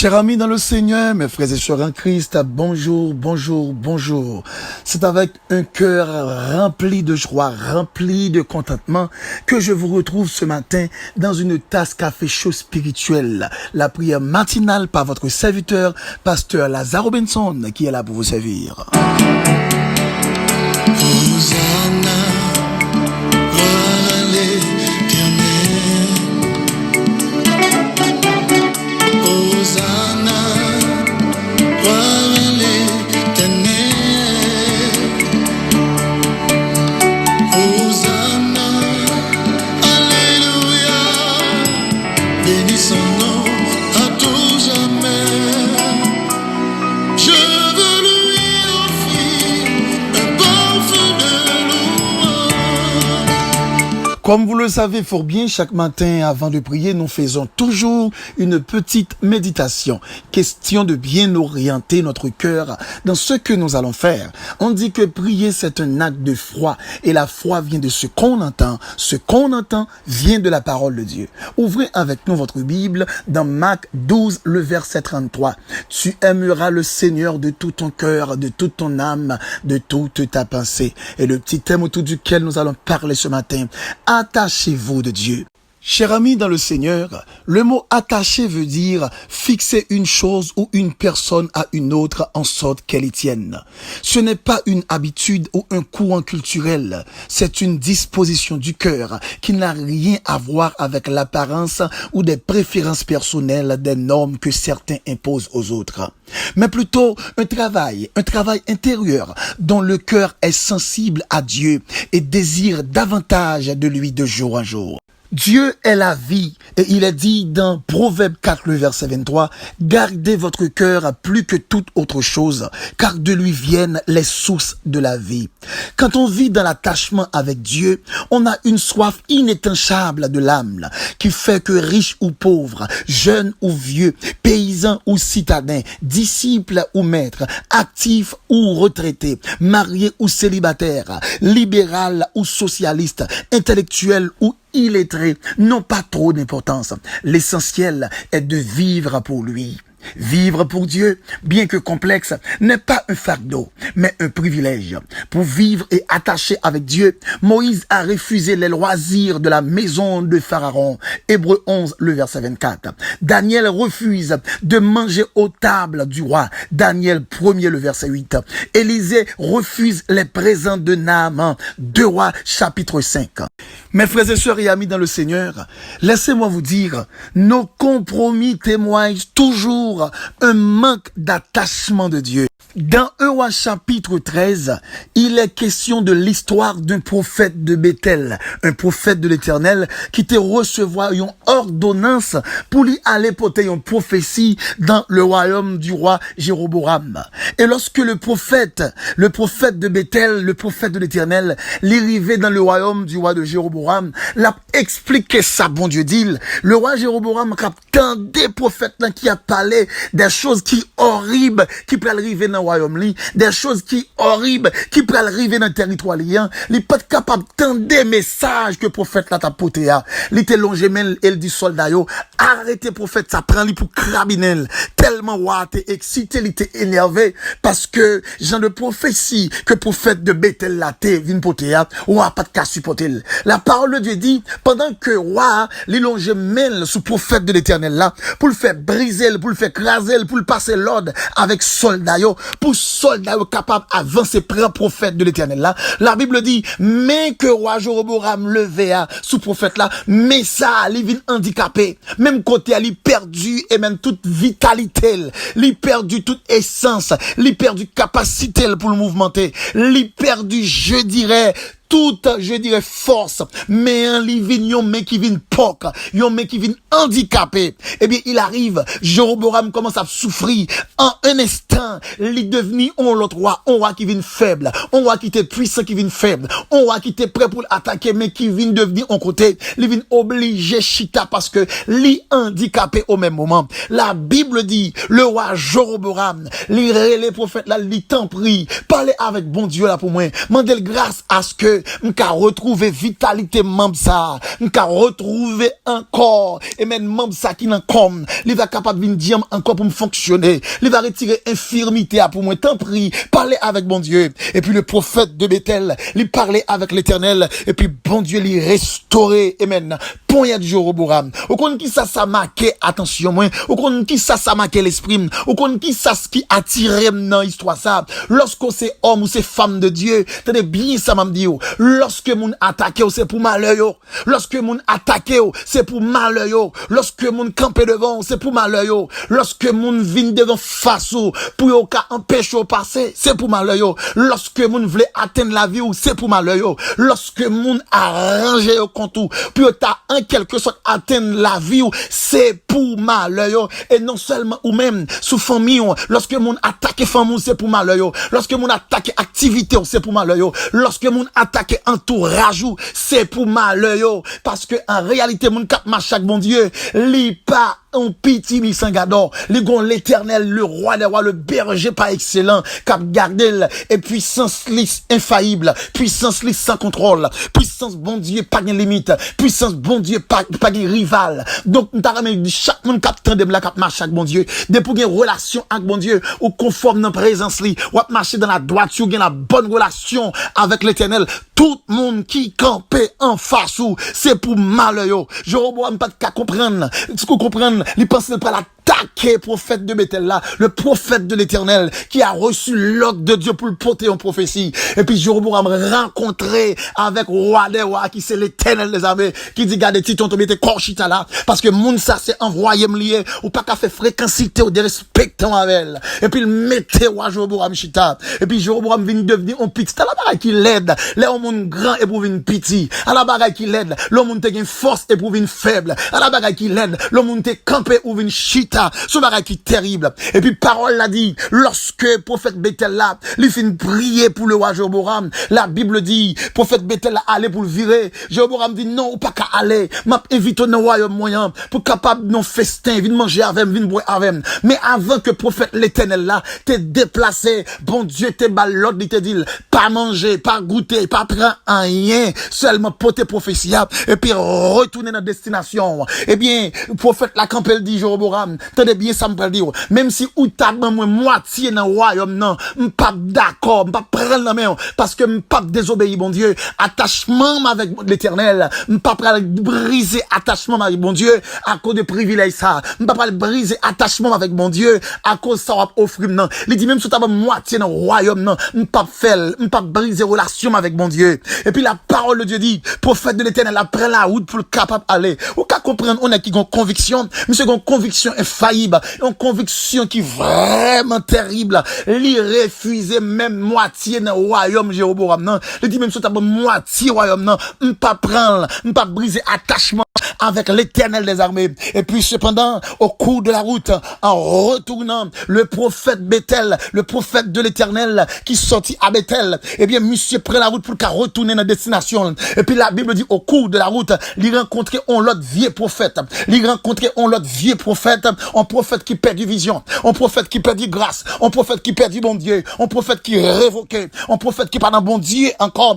Chers amis dans le Seigneur, mes frères et sœurs en Christ, bonjour, bonjour, bonjour. C'est avec un cœur rempli de joie, rempli de contentement que je vous retrouve ce matin dans une tasse café chaud spirituelle. La prière matinale par votre serviteur, pasteur Lazare Robinson, qui est là pour vous servir. Comme vous le savez fort bien, chaque matin avant de prier, nous faisons toujours une petite méditation. Question de bien orienter notre cœur dans ce que nous allons faire. On dit que prier, c'est un acte de foi. Et la foi vient de ce qu'on entend. Ce qu'on entend vient de la parole de Dieu. Ouvrez avec nous votre Bible dans Marc 12, le verset 33. Tu aimeras le Seigneur de tout ton cœur, de toute ton âme, de toute ta pensée. Et le petit thème autour duquel nous allons parler ce matin. Attachez-vous de Dieu. Chers amis dans le Seigneur, le mot attacher veut dire fixer une chose ou une personne à une autre en sorte qu'elle y tienne. Ce n'est pas une habitude ou un courant culturel, c'est une disposition du cœur qui n'a rien à voir avec l'apparence ou des préférences personnelles des normes que certains imposent aux autres. Mais plutôt un travail intérieur dont le cœur est sensible à Dieu et désire davantage de lui de jour en jour. Dieu est la vie et il est dit dans Proverbe 4, le verset 23, « Gardez votre cœur plus que toute autre chose, car de lui viennent les sources de la vie. » Quand on vit dans l'attachement avec Dieu, on a une soif inétanchable de l'âme qui fait que riche ou pauvre, jeune ou vieux, paysan ou citadin, disciple ou maître, actif ou retraité, marié ou célibataire, libéral ou socialiste, intellectuel ou illettré n'ont pas trop d'importance. L'essentiel est de vivre pour lui. Vivre pour Dieu, bien que complexe, n'est pas un fardeau, mais un privilège. Pour vivre et attacher avec Dieu, Moïse a refusé les loisirs de la maison de Pharaon. Hébreux 11, le verset 24. Daniel refuse de manger aux tables du roi. Daniel 1er, le verset 8. Élisée refuse les présents de Naaman. 2 Rois, chapitre 5. Mes frères et sœurs et amis dans le Seigneur, laissez-moi vous dire, nos compromis témoignent toujours un manque d'attachement de Dieu. Dans 1 Roi chapitre 13, il est question de l'histoire d'un prophète de Bethel, un prophète de l'Éternel qui te recevoir une ordonnance pour lui aller porter une prophétie dans le royaume du roi Jéroboam. Et lorsque le prophète de Bethel, le prophète de l'Éternel, l'arrivait dans le royaume du roi de Jéroboam, l'a expliqué ça, bon Dieu dit, le roi Jéroboam captant des prophètes qui a parlé des choses qui horribles qui peuvent arriver dans royaume des choses qui horribles qui peuvent arriver dans le territoire liant, il pas capable d'entendre des messages que le prophète là t'a porté à. Il était longé men il dit soldat yo, arrêtez prophète ça prend lui pour crabinel. Tellement roi était excité, il était énervé parce que genre de prophétie que prophète de Bethel là t'es vinn porter à, roi pas de cas supporter. La parole de Dieu dit pendant que roi il longé men sous prophète de l'Éternel là pour le faire briser, pour le faire craser, pour le passer l'ordre avec soldat yo, pour soldats capables d'avancer près prophète de l'Éternel là. La Bible dit, mais que roi Jéroboam levé à sous prophète là, mais ça, il vient handicapé. Même côté, il perdu et même toute vitalité, il perdu toute essence, il perdu capacité pour le mouvementer, il perdu, je dirais, toute, force, mais un livre, mais qui vient poc, yon mais qui vient handicapé. Eh bien, il arrive, Jéroboam commence à souffrir. En un instant, il est devenu l'autre roi, un roi qui vient faible, un roi qui était puissant qui vient faible, un roi qui était prêt pour l'attaquer, mais qui vient devenir en côté, il vient obligé chita parce que li handicapé au même moment. La Bible dit, le roi Jéroboam, les prophètes là, li t'en prie, parlez avec bon Dieu là pour moi, mandez grâce à ce que Dieu, m'ka retrouver vitalité membre ça, m'ka retrouver encore, et même membre ça qui n'en comme, il va capable de dire encore pour me fonctionner, il va retirer infirmité pour moi, tant prie, parler avec bon Dieu, et puis le prophète de Bethel, il parlait avec l'Éternel, et puis bon Dieu, il restaurer, amen, point de Jéroboam, au compte qui ça marqué, attention moi, au compte qui ça marqué l'esprit, au compte qui ça qui attirait dans l'histoire ça, lorsque c'est homme ou c'est femme de Dieu, tenez bien ça m'a dit, lorsque moun attaque c'est pour malheur, lorsque moun attaque c'est pour malheur, lorsque moun campe devant c'est pour malheur, lorsque moun vient devant face pour yo ka empêcher passer c'est pour malheur, lorsque moun vle atteindre la vie c'est pour malheur, lorsque moun arrange au contour pour ta en quelque sorte atteindre la vie c'est pour malheur, et non seulement ou même sous famille, lorsque moun attaque famille c'est pour malheur, lorsque moun attaque activité c'est pour malheur, lorsque moun attaque entourage c'est pour malheur, parce que en réalité moun kap marche avec bon Dieu li pas un petit misangador, li gon l'Éternel, le roi des rois, le berger par excellent, cap gardel, et puissance lisse infaillible, puissance lisse sans contrôle, puissance bon Dieu pas de limite, puissance bon Dieu pas de rival. Donc nous t'a ramène chaque monde cap tandem la cap marche avec bon Dieu, de pour une relation avec bon Dieu ou conforme dans présence li, ou marcher dans la droiture, gain la bonne relation avec l'Éternel. Tout monde qui campe en face ou c'est pour malheur. Jéroboam pas de comprendre, ce qu'on comprendre, il pense pas l'attaquer prophète de Bethel là, le prophète de l'Éternel qui a reçu l'ordre de Dieu pour le porter en prophétie. Et puis Jéroboam rencontré avec roi des rois qui c'est l'Éternel des armées qui dit gardez titon tombe Korchita là parce que moun ça c'est envoyé me lié ou pas qu'à faire fréquencité ou de respectant avec elle. Et puis il mettait roi Jéroboam chita. Et puis Jéroboam vient devenir un petit là bagaille qui l'aide. Là on grand éprouve une petit, à la bagaille qui l'aide, l'homme te gagne force éprouve une faible, à la bagaille qui l'aide, l'homme te campé ou une chita, ce bagaille qui terrible. Et puis parole l'a dit, lorsque prophète Bethel là, il finit prier pour le roi Jéroboam, la Bible dit, prophète Bethel là aller pour le virer, Jéroboam dit non ou pas qu'à aller, m'a invité dans le royaume moyen pour capable non festin, vinn manger avec, vinn boire avec. Mais avant que prophète l'Éternel là t'es déplacé, bon Dieu te bal l'ordre, il te dit pas manger, pas goûter, pas prendre rien, seulement porter prophétie et puis retourner dans destination. Eh bien, prophète la campel dit Jéroboam, tenez bien ça me peut dire, même si ou t'as moi moitié dans le royaume non, m'pas d'accord, m'pas prendre la main parce que m'pas désobéir bon Dieu, attachement avec l'Éternel, m'pas briser attachement avec bon Dieu à cause de privilèges ça, m'pas briser attachement avec bon Dieu à cause ça va offrir non. Il dit même si t'as moitié dans le royaume non, m'pas faire, m'pas briser relation avec bon Dieu. Et puis la parole de Dieu dit, prophète de l'Éternel après la route pour le capable aller. Ou qu'à comprendre, on a qui ont conviction, monsieur une conviction infaillible, une conviction qui vraiment terrible. Li refuser même moitié dans le royaume Jéroboam non. Il dit même si t'as moitié royaume non, m'pas prendre, m'pas briser attachement avec l'Éternel des armées. Et puis cependant, au cours de la route, en retournant, le prophète Bethel, le prophète de l'Éternel qui sortit à Bethel, eh bien monsieur prend la route pour qu'à retourner dans la destination. Et puis la Bible dit au cours de la route, il rencontrait un l'autre vieux prophète. Il rencontrait un l'autre vieux prophète, un prophète qui perd du vision, un prophète qui perd du grâce, un prophète qui perd du bon Dieu, un prophète qui révoquait, un prophète qui parle d'un bon Dieu encore.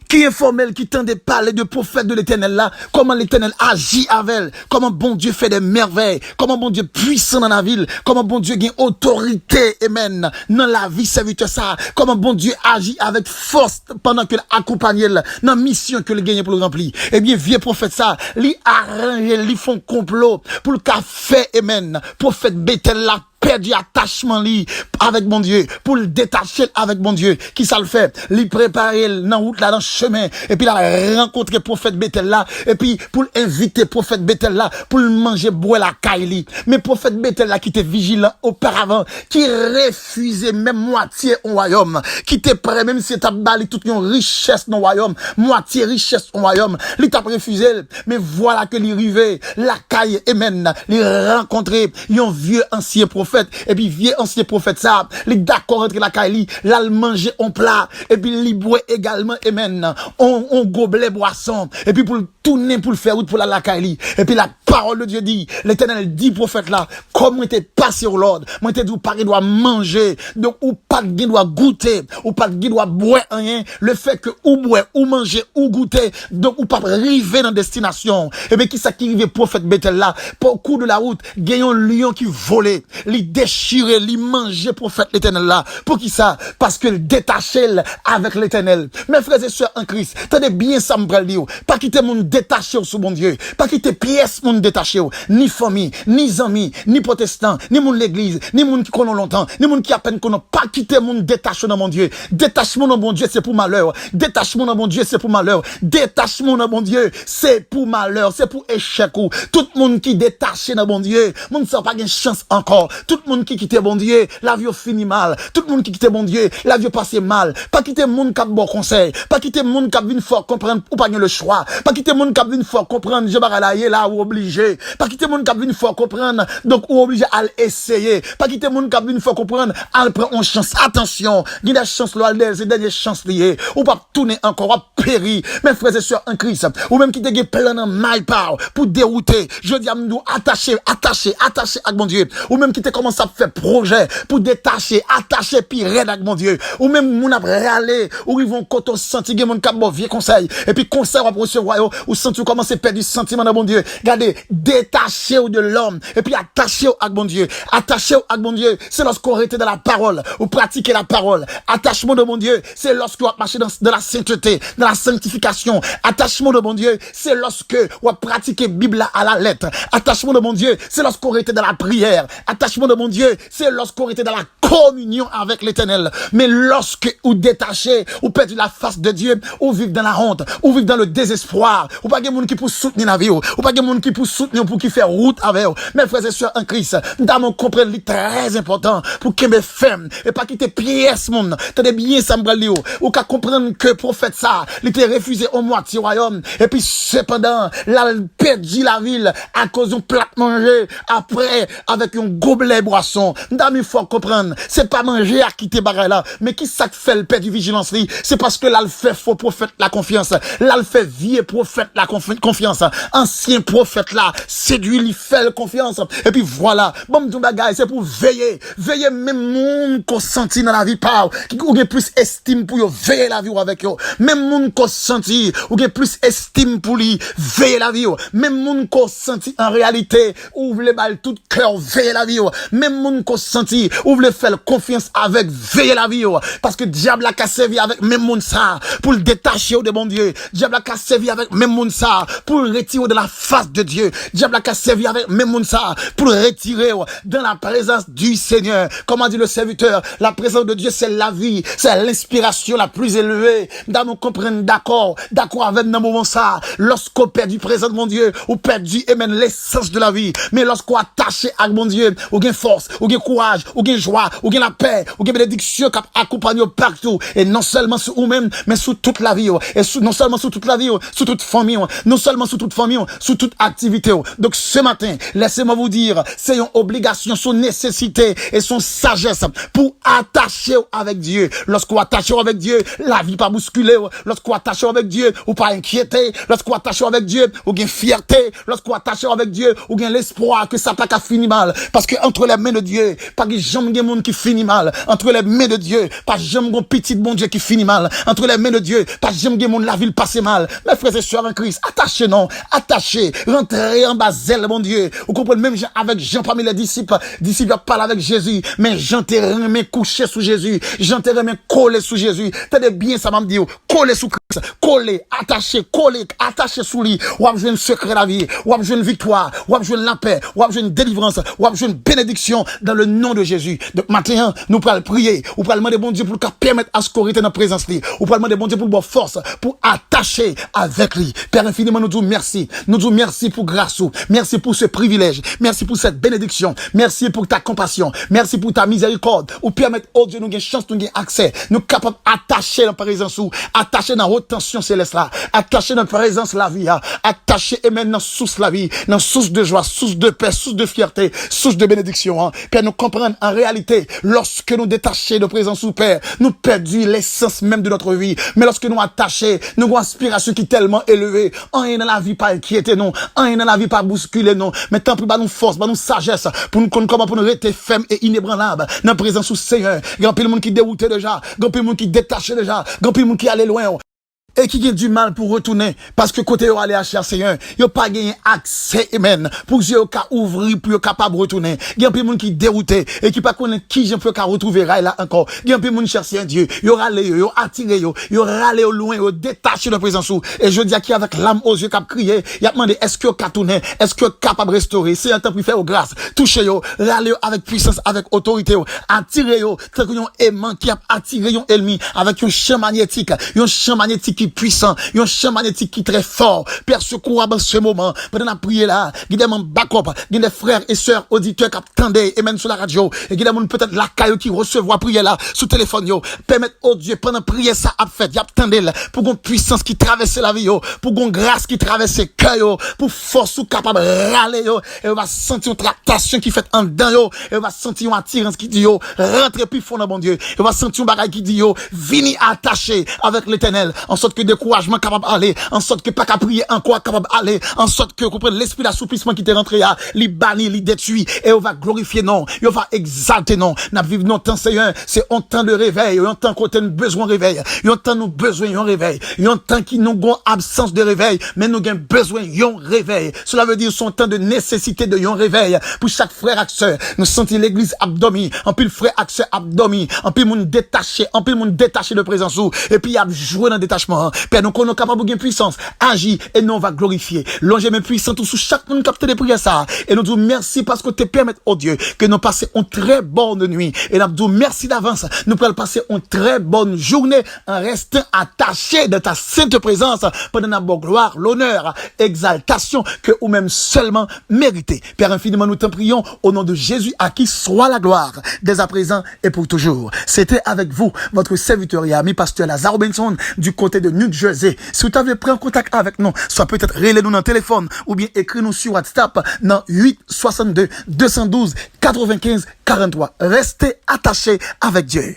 Qui est formel, qui tendait parler de prophète de l'Éternel là, comment l'Éternel agit avec elle, comment bon Dieu fait des merveilles, comment bon Dieu puissant dans la ville, comment bon Dieu gagne autorité, amen, dans la vie serviteur ça, comment bon Dieu agit avec force pendant que l'accompagne dans la mission que le gagne pour le remplir. Eh bien, vieux prophète ça, lui arrange, lui font complot pour le café, amen, prophète Bethel là, perdu attachement li avec mon Dieu pour le détacher avec mon Dieu qui ça le fait lui préparer dans route là dans chemin et puis la rencontrer prophète Bethel là et puis pour inviter prophète Bethel là pour le manger boire la caille mais prophète Bethel là qui était vigilant auparavant qui refusait même moitié au royaume qui était prêt même si t'as bali toute une richesse dans le royaume moitié richesse au royaume il t'a refusé mais voilà que il arrivé la caille amen il rencontrer un vieux ancien prophète et puis vieux ancien prophète ça les d'accord entre la caille là le manger en plat et puis il boit également amen on gobelet boisson et puis pour tourner pour le faire route pour la lakaili. Et puis la parole de Dieu dit, l'Éternel dit prophète là, comme moi t'es pas sur l'ordre, moi t'es dit pas qu'il doit manger, donc ou pas qu'il doit goûter, ou pas qu'il doit boire rien, le fait que ou boire, ou manger, ou goûter, donc ou pas arriver dans destination. Et bien qui ça qui arrive prophète Bethel là, pour cours de la route, gagnons lion qui volait, li déchirer, li manger prophète l'Éternel là. Pour qui ça? Parce que détaché avec l'Éternel. Mes frères et sœurs en Christ, tenez bien ça me pral dire, pas quitter mon détaché sous mon Dieu, pas quitter pièce mon détaché, ni famille, ni amis, ni protestants, ni mon l'église, ni mon qui connaît longtemps, ni mon qui à peine connaît, pas quitter mon détaché dans mon Dieu. Détachement dans mon Dieu, c'est pour malheur. Détachement dans mon Dieu, c'est pour malheur. Détachement dans mon Dieu, c'est pour malheur, c'est pour échec. Tout le monde qui détaché dans mon Dieu, mon ça pas une chance encore. Tout le monde qui quitte mon Dieu, la vie finit mal. Tout le monde qui quitte mon Dieu, la vie passe mal. Pas quitter mon qui a bon conseil, pas quitter mon qui a une fois comprendre ou pas le choix, pas quitter mon qui a une fois comprendre je vais là ou obligé, pas quitter mon qui a une fois comprendre donc ou obligé à essayer, pas quitter mon qui a une fois comprendre à prendre une chance. Attention, il y a des chances là, c'est dernière chance liée, ou pas tourner encore à périr. Mes frères et sœurs en Christ, ou même qui te plein de mal par pour dérouter, je dis à nous attacher avec mon Dieu, ou même qui te commence à faire projet pour détacher, attacher puis raide avec mon Dieu, ou même mon après aller, ou ils vont quand on sentit que mon cap bon vieux conseil, et puis conseil va recevoir, ou sentir commencer à perdre du sentiment dans mon Dieu. Regardez, détacher de l'homme, et puis attacher avec mon Dieu, attacher avec mon Dieu, c'est lorsqu'on arrête dans la parole, ou pratiquer la parole. Attachement de mon Dieu, c'est lorsqu'on va marcher dans la sainteté, dans la sanctification. Attachement de mon Dieu, c'est lorsque on va pratiquer Bible à la lettre. Attachement de mon Dieu, c'est lorsqu'on était dans la prière. Attachement de mon Dieu, c'est lorsqu'on était dans la communion avec l'Éternel. Mais lorsque ou détaché, ou perdu la face de Dieu, ou vivre dans la honte, ou vivre dans le désespoir, ou pas de monde qui peut soutenir la vie, ou pas de monde qui peut soutenir pour qui faire route avec vous. Mes frères et sœurs en Christ, nous avons compris très important pour que mes femmes et pas quitter pièce monde. Tenez bien ça me ou qu'à comprendre que prophète ça, il était refusé au moitié royaume et puis cependant, là il perdu la ville à cause d'un plat manger après avec un gobelet boisson. Nous il faut comprendre, c'est pas manger à quitter bagarre là, mais qui ça fait le père du vigilance li, c'est parce que là il fait faux prophète la confiance, là il fait vieux prophète la confiance, ancien prophète là, séduit il fait la confiance et puis voilà, bon tout bagaille c'est pour veiller même monde qu'on sentit dans la vie pas qui a plus estime pour veiller la vie avec eux, même monde qu'on sentit ou qui plus estime pour lui veiller la vie, même monde qu'on sentit en réalité ouvre les balles tout cœur veiller la vie, même monde qu'on sentit ouvre les faire confiance avec veiller la vie, parce que diable a servi avec même monde ça pour le détacher de bon Dieu, diable a servi avec même monde ça pour le retirer de la face de Dieu, diable a servi avec même monde ça pour le retirer dans la présence du Seigneur. Comment dit le serviteur, la présence de Dieu c'est la vie, c'est l'inspiration la plus élevée. Nous comprenons d'accord avec dans moment ça, lorsqu'on perd du présent de mon Dieu, ou perdu et même l'essence de la vie. Mais lorsqu'on attaché à mon Dieu, ou gain force, ou gain courage, ou gain joie, ou gain la paix, ou gain bénédiction qui accompagne partout, et non seulement sur vous-même, mais sur toute la vie, et non seulement sur toute la vie, sur toute famille, non seulement sur toute famille, sur toute activité. Donc ce matin, laissez-moi vous dire, c'est une obligation, son nécessité et son sagesse pour attacher avec Dieu. Lorsqu'on attache avec Dieu, la vie pas bousculer. Lorsqu'on attache avec Dieu, ou pas inquiéter. Lorsqu'on attache avec Dieu, ou gain fierté. Lorsqu'on attache avec Dieu, ou gain l'espoir que ça pas qu'à finir mal. Parce que entre les mains de Dieu, pas que jamais de monde qui finit mal. Entre les mains de Dieu, pas jamais de petit bon Dieu qui finit mal. Entre les mains de Dieu, pas jamais de monde la ville passe mal. Mes frères et sœurs en Christ, attachez non, attachez, rentrez en bas zèle mon Dieu. Vous comprenez même avec Jean parmi les disciples parlent avec Jésus, mais Jean t'ai remis couché sous Jésus, Jean t'ai remis collé sous Jésus. Tenez bien ça m'a dit, collé sous Christ, collé, attaché sous lui. Ou avez une secret la vie, ou avez une victoire, ou avez une la paix, ou avez une délivrance, ou avez une bénédiction dans le nom de Jésus. Donc maintenant, nous pourrons prier, ou pourrons demander bon Dieu pour permettre à ce qu'on reste dans la présence lui, ou pourrons demander bon Dieu pour bonne force, pour attacher avec lui. Père infiniment, nous disons merci. Nous disons merci pour grâce, merci pour ce privilège, merci pour cette bénédiction, merci pour ta compassion, merci pour ta miséricorde, ou permettre, oh Dieu, nous avons chance, nous avons accès, nous sommes capables d'attacher dans la présence, attacher dans la haute tension céleste là, attacher dans la présence la vie, attacher et maintenant source la vie, dans source de joie, source de paix, source de fierté, source de bénédiction, Père, nous comprenons en réalité, lorsque nous détachons de présence ou Père, nous perdons l'essence même de notre vie, mais lorsque nous attachons, nous avons une aspiration qui est tellement élevée, lever, rien dans la vie pas inquiéter non, rien dans la vie pas bousculer non, mais tant pis, nous force, nous sagesse, pour nous connaître comment pour nous rester fermes et inébranlables, dans la présence du Seigneur. Il y a un peu de monde qui dérouté déjà, il y a un peu de monde qui détaché déjà, il y a un peu de monde qui allait loin. Et qui a du mal pour retourner, parce que côté yo aller à chercher Seigneur, yo pas gagné accès, amen, pour que yo ka ouvrir, pour yo capable retourner. Il y a un peu de monde qui dérouté, et qui pas connaît qui je peux retrouver là encore. Il y a un peu de monde chercher un Dieu, yo râler yo attiré yo râler au loin, yo détaché de présence ou. Et je dis à qui avec l'âme aux yeux qui a crié, il a demandé, est-ce que yo ka tourner, est-ce que yo capable restaurer, c'est un temps pour faire aux grâces, toucher yo, râler yo avec puissance, avec autorité yo, attirer yo, tant que yon aimant qui a attiré yon ennemi, avec un champ magnétique qui puissant, un champ magnétique qui très fort. Père, secours dans ce moment. Pendant la prière là, il y a des backup, il y a des frères et sœurs auditeurs qui attendent, et même sur la radio, et il y a des gens peut-être la caille qui recevoir prière là, sous téléphone yo. Permettre au Dieu, pendant prière ça a fait, il y a attendez pour une puissance qui traverse la vie yo, pour une grâce qui traverse le cœur yo, pour force ou capable râler yo, et on va sentir une tractation qui fait en dedans yo, et on va sentir une attirance qui dit yo, rentrez plus fort dans mon Dieu, et on va sentir un bagage qui dit yo, vini attaché avec l'Éternel, en sorte que découragement capable aller, en sorte que pas qu'à prier encore capable aller, en sorte que comprendre l'esprit d'assouplissement qui t'est rentré là, li banni, li détruit, et on va glorifier non, et on va exalter non, n'a vivre non temps Seigneur, c'est un temps de réveil, un temps qu'on a besoin de réveil, un temps nous besoin de réveil, un temps qui nous avons absence de réveil, mais nous avons besoin de réveil. Cela veut dire son temps de nécessité de un réveil pour chaque frère et sœur. Nous sentons l'église abdomi, en pile frère et sœur abdomi, en pile monde détaché, de présence ou, et puis il y a joué dans le détachement. Père, nous sommes capables de puissance, agir, et nous on va glorifier. Longer mes puissants tout sous chaque monde capte des prières ça. Et nous disons merci parce que tu permets, oh Dieu, que nous passions une très bonne nuit. Et nous disons merci d'avance. Nous pouvons passer une très bonne journée en restant attachés de ta sainte présence pendant la bonne gloire, l'honneur, exaltation que ou même seulement mérité. Père, infiniment nous t'en prions au nom de Jésus à qui soit la gloire dès à présent et pour toujours. C'était avec vous, votre serviteur et ami pasteur Lazare Robinson du côté de New Jersey. Si vous avez pris en contact avec nous, soit peut-être relais nous dans le téléphone ou bien écrit nous sur WhatsApp dans 8 62 212 95 43. Restez attachés avec Dieu.